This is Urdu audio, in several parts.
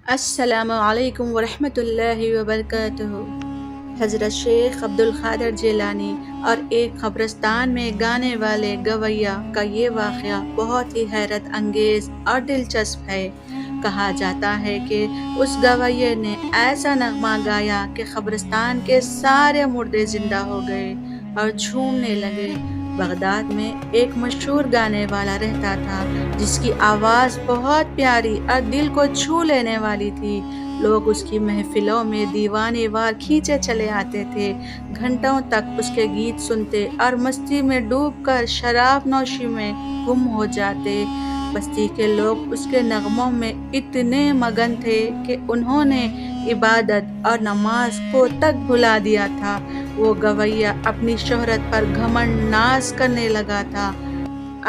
السلام علیکم ورحمۃ اللہ وبرکاتہ۔ حضرت شیخ عبد القادر جیلانی اور ایک قبرستان میں گانے والے گویّا کا یہ واقعہ بہت ہی حیرت انگیز اور دلچسپ ہے۔ کہا جاتا ہے کہ اس گویّے نے ایسا نغمہ گایا کہ قبرستان کے سارے مردے زندہ ہو گئے اور جھومنے لگے۔ بغداد میں ایک مشہور گانے والا رہتا تھا جس کی آواز بہت پیاری اور دل کو چھو لینے والی تھی۔ لوگ اس کی محفلوں میں دیوانے وار کھینچے چلے آتے تھے، گھنٹوں تک اس کے گیت سنتے اور مستی میں ڈوب کر شراب نوشی میں گم ہو جاتے۔ بستی کے لوگ اس کے نغموں میں اتنے مگن تھے کہ انہوں نے عبادت اور نماز کو تک بھلا دیا تھا۔ وہ گویّا اپنی شہرت پر گھمنڈ ناز کرنے لگا تھا۔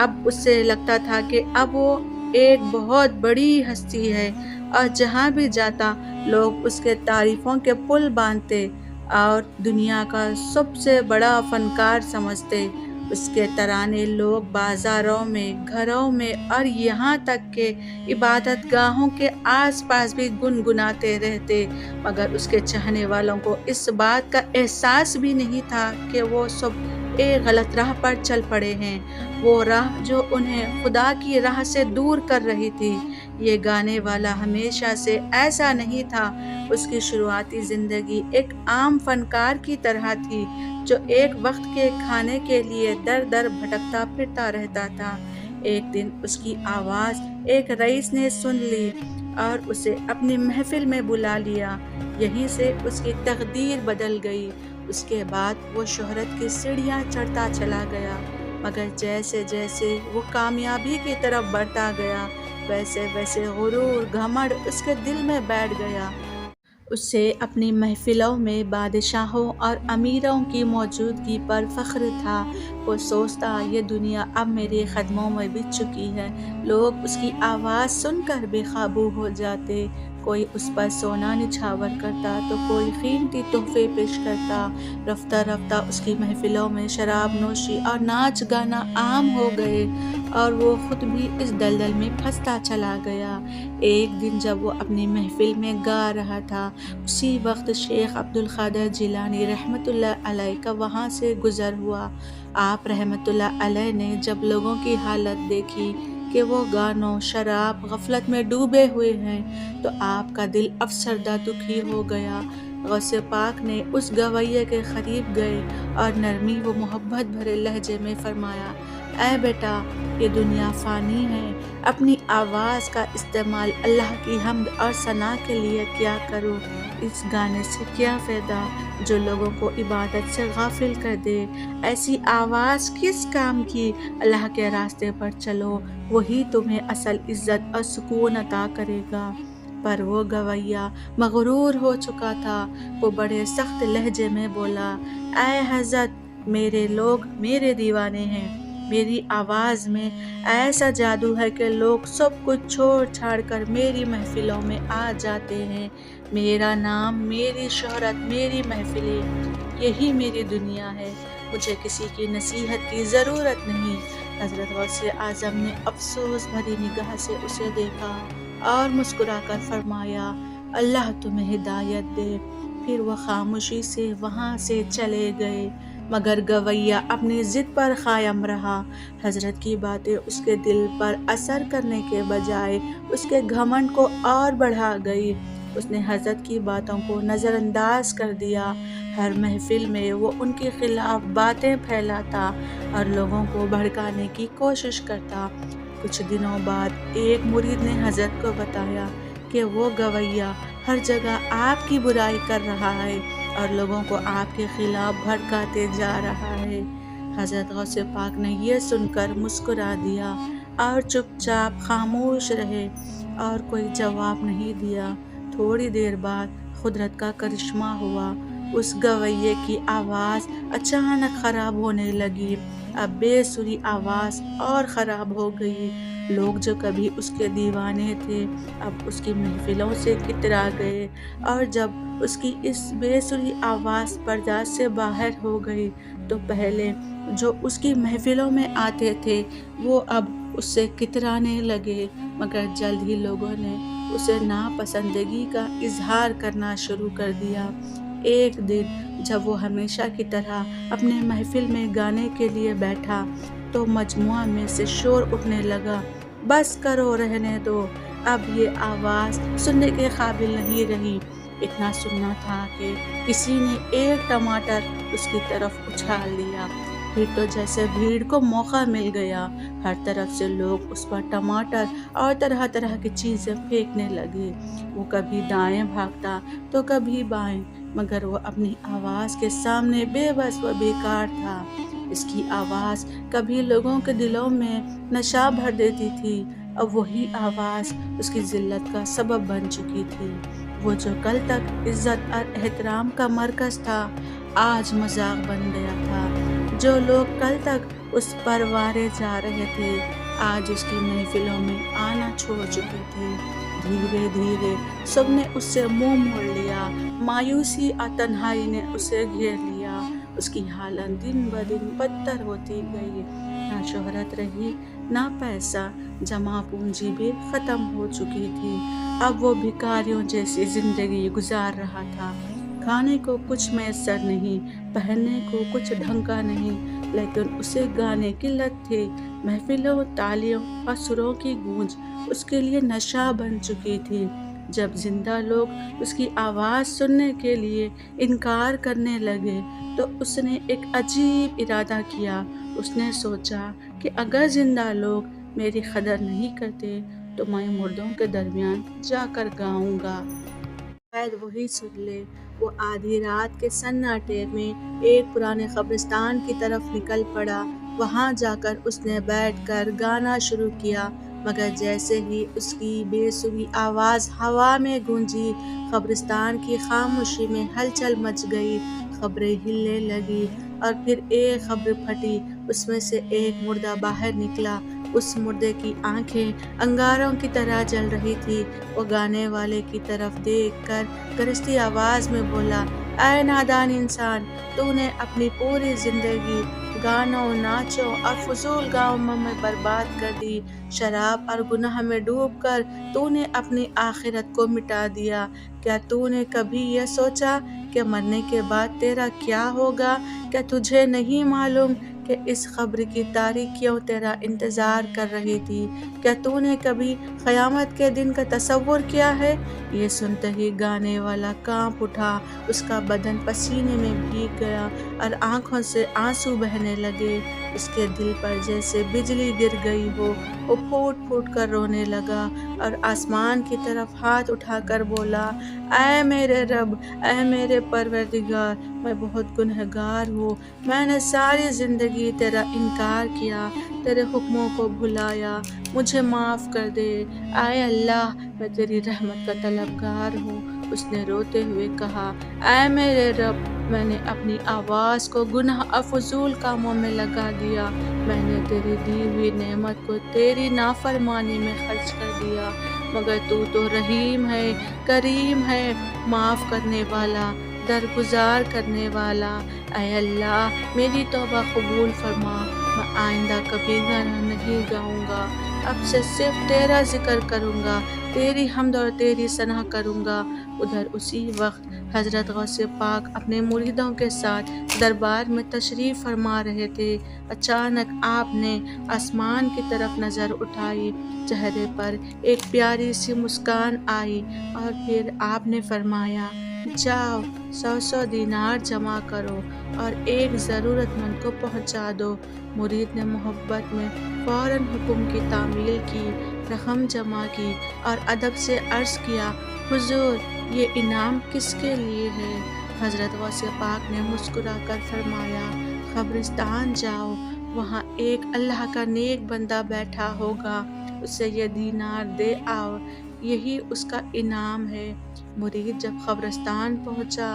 اب اسے لگتا تھا کہ اب وہ ایک بہت بڑی ہستی ہے اور جہاں بھی جاتا لوگ اس کے تعریفوں کے پل باندھتے اور دنیا کا سب سے بڑا فنکار سمجھتے۔ اس کے ترانے لوگ بازاروں میں، گھروں میں اور یہاں تک کہ عبادت گاہوں کے آس پاس بھی گنگناتے رہتے، مگر اس کے چاہنے والوں کو اس بات کا احساس بھی نہیں تھا کہ وہ سب ایک غلط راہ پر چل پڑے ہیں، وہ راہ جو انہیں خدا کی راہ سے دور کر رہی تھی۔ یہ گانے والا ہمیشہ سے ایسا نہیں تھا۔ اس کی شروعاتی زندگی ایک عام فنکار کی طرح تھی جو ایک وقت کے کھانے کے لیے در در بھٹکتا پھرتا رہتا تھا۔ ایک دن اس کی آواز ایک رئیس نے سن لی اور اسے اپنی محفل میں بلا لیا۔ یہیں سے اس کی تقدیر بدل گئی۔ اس کے بعد وہ شہرت کی سیڑھیاں چڑھتا چلا گیا، مگر جیسے جیسے وہ کامیابی کی طرف بڑھتا گیا ویسے ویسے غرور گھمنڈ اس کے دل میں بیٹھ گیا۔ اسے اپنی محفلوں میں بادشاہوں اور امیروں کی موجودگی پر فخر تھا۔ وہ سوچتا یہ دنیا اب میرے قدموں میں بچھ چکی ہے۔ لوگ اس کی آواز سن کر بے قابو ہو جاتے، کوئی اس پر سونا نچھاور کرتا تو کوئی قیمتی تحفے پیش کرتا۔ رفتہ رفتہ اس کی محفلوں میں شراب نوشی اور ناچ گانا عام ہو گئے اور وہ خود بھی اس دلدل میں پھنستا چلا گیا۔ ایک دن جب وہ اپنی محفل میں گا رہا تھا، اسی وقت شیخ عبد القادر جیلانی رحمۃ اللہ علیہ کا وہاں سے گزر ہوا۔ آپ رحمۃ اللہ علیہ نے جب لوگوں کی حالت دیکھی کہ وہ گانوں، شراب، غفلت میں ڈوبے ہوئے ہیں تو آپ کا دل افسردہ دکھی ہو گیا۔ غوث پاک نے اس گویّے کے قریب گئے اور نرمی و محبت بھرے لہجے میں فرمایا، اے بیٹا، یہ دنیا فانی ہے، اپنی آواز کا استعمال اللہ کی حمد اور ثنا کے لیے کیا کرو۔ اس گانے سے کیا فائدہ جو لوگوں کو عبادت سے غافل کر دے؟ ایسی آواز کس کام کی؟ اللہ کے راستے پر چلو، وہی تمہیں اصل عزت اور سکون عطا کرے گا۔ پر وہ گویّا مغرور ہو چکا تھا۔ وہ بڑے سخت لہجے میں بولا، اے حضرت، میرے لوگ میرے دیوانے ہیں، میری آواز میں ایسا جادو ہے کہ لوگ سب کچھ چھوڑ چھاڑ کر میری محفلوں میں آ جاتے ہیں۔ میرا نام، میری شہرت، میری محفلیں، یہی میری دنیا ہے۔ مجھے کسی کی نصیحت کی ضرورت نہیں۔ حضرت غوث اعظم نے افسوس بھری نگاہ سے اسے دیکھا اور مسکرا کر فرمایا، اللہ تمہیں ہدایت دے۔ پھر وہ خاموشی سے وہاں سے چلے گئے، مگر گویّا اپنی ضد پر قائم رہا۔ حضرت کی باتیں اس کے دل پر اثر کرنے کے بجائے اس کے گھمنڈ کو اور بڑھا گئی۔ اس نے حضرت کی باتوں کو نظر انداز کر دیا۔ ہر محفل میں وہ ان کے خلاف باتیں پھیلاتا اور لوگوں کو بھڑکانے کی کوشش کرتا۔ کچھ دنوں بعد ایک مرید نے حضرت کو بتایا کہ وہ گویّا ہر جگہ آپ کی برائی کر رہا ہے اور لوگوں کو آپ کے خلاف بھڑکاتے جا رہا ہے۔ حضرت غوث پاک نے یہ سن کر مسکرا دیا اور چپ چاپ خاموش رہے اور کوئی جواب نہیں دیا۔ تھوڑی دیر بعد قدرت کا کرشمہ ہوا۔ اس گویّے کی آواز اچانک خراب ہونے لگی۔ اب بے سری آواز اور خراب ہو گئی۔ لوگ جو کبھی اس کے دیوانے تھے اب اس کی محفلوں سے کترا گئے، اور جب اس کی اس بے سری آواز پردہ سے باہر ہو گئی تو پہلے جو اس کی محفلوں میں آتے تھے وہ اب اس سے کترانے لگے، مگر جلد ہی لوگوں نے اسے ناپسندگی کا اظہار کرنا شروع کر دیا۔ ایک دن جب وہ ہمیشہ کی طرح اپنے محفل میں گانے کے لیے بیٹھا تو مجموعہ میں سے شور اٹھنے لگا، بس کرو، رہنے دو، اب یہ آواز سننے کے قابل نہیں رہی۔ اتنا سننا تھا کہ کسی نے ایک ٹماٹر اس کی طرف اچھال دیا، پھر تو جیسے بھیڑ کو موقع مل گیا، ہر طرف سے لوگ اس پر ٹماٹر اور طرح طرح کی چیزیں پھینکنے لگے۔ وہ کبھی دائیں بھاگتا تو کبھی بائیں، مگر وہ اپنی آواز کے سامنے بے بس و بیکار تھا۔ اس کی آواز کبھی لوگوں کے دلوں میں نشہ بھر دیتی تھی، اب وہی آواز اس کی ذلت کا سبب بن چکی تھی۔ وہ جو کل تک عزت اور احترام کا مرکز تھا، آج مذاق بن گیا تھا۔ جو لوگ کل تک اس پر وارے جا رہے تھے، آج اس کی محفلوں میں آنا چھوڑ چکے تھے۔ دھیرے دھیرے سب نے اس سے منہ موڑ لیا، مایوسی اور تنہائی نے اسے گھیر لیا۔ اس کی حالت دن بدن بدتر ہوتی گئی، نہ شہرت رہی، نہ پیسہ، جمع پونجی بھی ختم ہو چکی تھی۔ اب وہ بھکاریوں جیسی زندگی گزار رہا تھا۔ کھانے کو کچھ میسر نہیں، پہننے کو کچھ ڈھنگ کا نہیں، لیکن اسے گانے کی لت تھی۔ محفلوں، تالیوں اور سروں کی گونج اس کے لیے نشہ بن چکی تھی۔ جب زندہ لوگ اس کی آواز سننے کے لیے انکار کرنے لگے تو اس نے ایک عجیب ارادہ کیا۔ اس نے سوچا کہ اگر زندہ لوگ میری قدر نہیں کرتے تو میں مردوں کے درمیان جا کر گاؤں گا۔ شاید وہی سن لے۔ وہ آدھی رات کے سناٹے میں ایک پرانے قبرستان کی طرف نکل پڑا۔ وہاں جا کر اس نے بیٹھ کر گانا شروع کیا، مگر جیسے ہی اس کی بے سری آواز ہوا میں گونجی، قبرستان کی خاموشی میں ہلچل مچ گئی۔ قبریں ہلنے لگی اور پھر ایک قبر پھٹی، اس میں سے ایک مردہ باہر نکلا۔ اس مردے کی آنکھیں انگاروں کی طرح جل رہی تھی۔ وہ گانے والے کی طرف دیکھ کر گرجتی آواز میں بولا، اے نادان انسان، تو نے اپنی پوری زندگی گانوں، ناچوں اور فضول کاموں میں برباد کر دی۔ شراب اور گناہ میں ڈوب کر تو نے اپنی آخرت کو مٹا دیا۔ کیا تو نے کبھی یہ سوچا کہ مرنے کے بعد تیرا کیا ہوگا؟ کیا تجھے نہیں معلوم کہ اس قبر کی تاریکیوں تیرا انتظار کر رہی تھی؟ کیا تو نے کبھی قیامت کے دن کا تصور کیا ہے؟ یہ سنتے ہی گانے والا کانپ اٹھا، اس کا بدن پسینے میں بھیگ گیا اور آنکھوں سے آنسو بہنے لگے۔ اس کے دل پر جیسے بجلی گر گئی ہو، وہ پھوٹ پھوٹ کر رونے لگا اور آسمان کی طرف ہاتھ اٹھا کر بولا، اے میرے رب، اے میرے پروردگار، میں بہت گنہگار ہوں۔ میں نے ساری زندگی تیرا انکار کیا، تیرے حکموں کو بھلایا، مجھے معاف کر دے۔ اے اللہ، میں تیری رحمت کا طلبگار ہوں۔ اس نے روتے ہوئے کہا، اے میرے رب، میں نے اپنی آواز کو گناہ اور فضول کاموں میں لگا دیا۔ میں نے تیری دی ہوئی نعمت کو تیری نافرمانی میں خرچ کر دیا، مگر تو رحیم ہے، کریم ہے، معاف کرنے والا، درگزار کرنے والا۔ اے اللہ، میری توبہ قبول فرما، میں آئندہ کبھی گانا نہیں گاؤں گا، اب سے صرف تیرا ذکر کروں گا، تیری حمد اور تیری ثنا کروں گا۔ ادھر اسی وقت حضرت غوث پاک اپنے مریدوں کے ساتھ دربار میں تشریف فرما رہے تھے۔ اچانک آپ نے آسمان کی طرف نظر اٹھائی، چہرے پر ایک پیاری سی مسکان آئی اور پھر آپ نے فرمایا، جاؤ 100 دینار جمع کرو اور ایک ضرورت مند کو پہنچا دو۔ مرید نے محبت میں فوراً حکم کی تعمیل کی، رقم جمع کی اور ادب سے عرض کیا، حضور، یہ انعام کس کے لیے ہے؟ حضرت غوث پاک نے مسکرا کر فرمایا، قبرستان جاؤ، وہاں ایک اللہ کا نیک بندہ بیٹھا ہوگا، اسے یہ دینار دے آؤ، یہی اس کا انعام ہے۔ مرید جب قبرستان پہنچا،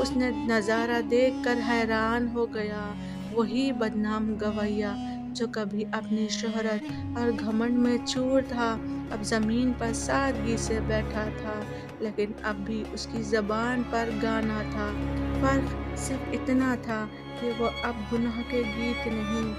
اس نے نظارہ دیکھ کر حیران ہو گیا۔ وہی بدنام گویا جو کبھی اپنی شہرت اور گھمنڈ میں چور تھا، اب زمین پر سادگی سے بیٹھا تھا، لیکن اب بھی اس کی زبان پر گانا تھا۔ فرق صرف اتنا تھا کہ وہ اب گناہ کے گیت نہیں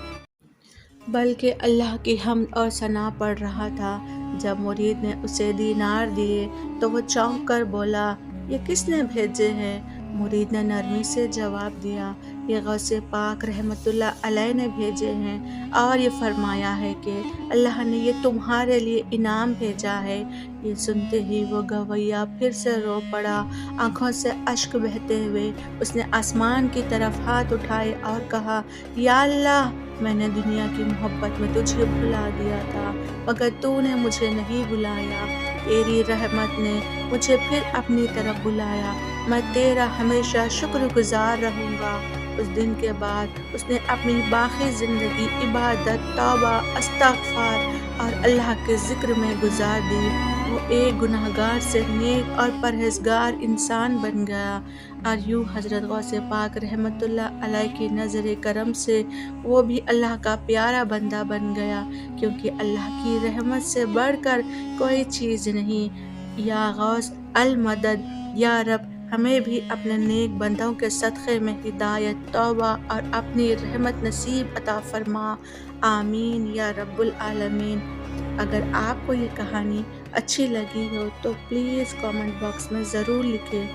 بلکہ اللہ کی حمد اور ثنا پڑھ رہا تھا۔ جب مرید نے اسے دینار دیے تو وہ چونک کر بولا، یہ کس نے بھیجے ہیں؟ مرید نے نرمی سے جواب دیا، یہ غوث پاک رحمت اللہ علیہ نے بھیجے ہیں، اور یہ فرمایا ہے کہ اللہ نے یہ تمہارے لیے انعام بھیجا ہے۔ یہ سنتے ہی وہ گویا پھر سے رو پڑا، آنکھوں سے اشک بہتے ہوئے اس نے آسمان کی طرف ہاتھ اٹھائے اور کہا، یا اللہ، میں نے دنیا کی محبت میں تجھے بھلا دیا تھا مگر تو نے مجھے نہیں بلایا، تیری رحمت نے مجھے پھر اپنی طرف بلایا، میں تیرا ہمیشہ شکر گزار رہوں گا۔ اس دن کے بعد اس نے اپنی باقی زندگی عبادت، توبہ، استغفار اور اللہ کے ذکر میں گزار دی۔ وہ ایک گناہ گار سے نیک اور پرہیزگار انسان بن گیا، اور یوں حضرت غوث پاک رحمت اللہ علیہ کی نظر کرم سے وہ بھی اللہ کا پیارا بندہ بن گیا، کیونکہ اللہ کی رحمت سے بڑھ کر کوئی چیز نہیں۔ یا غوث المدد، یا رب، ہمیں بھی اپنے نیک بندوں کے صدقے میں ہدایت، توبہ اور اپنی رحمت نصیب عطا فرما، آمین یا رب العالمین۔ اگر آپ کو یہ کہانی اچھی لگی ہو تو پلیز کامنٹ باکس میں ضرور لکھیں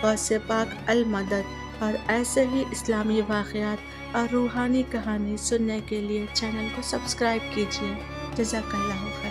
غوث پاک المدد، اور ایسے ہی اسلامی واقعات اور روحانی کہانی سننے کے لیے چینل کو سبسکرائب کیجیے۔ جزاک اللہ خیر۔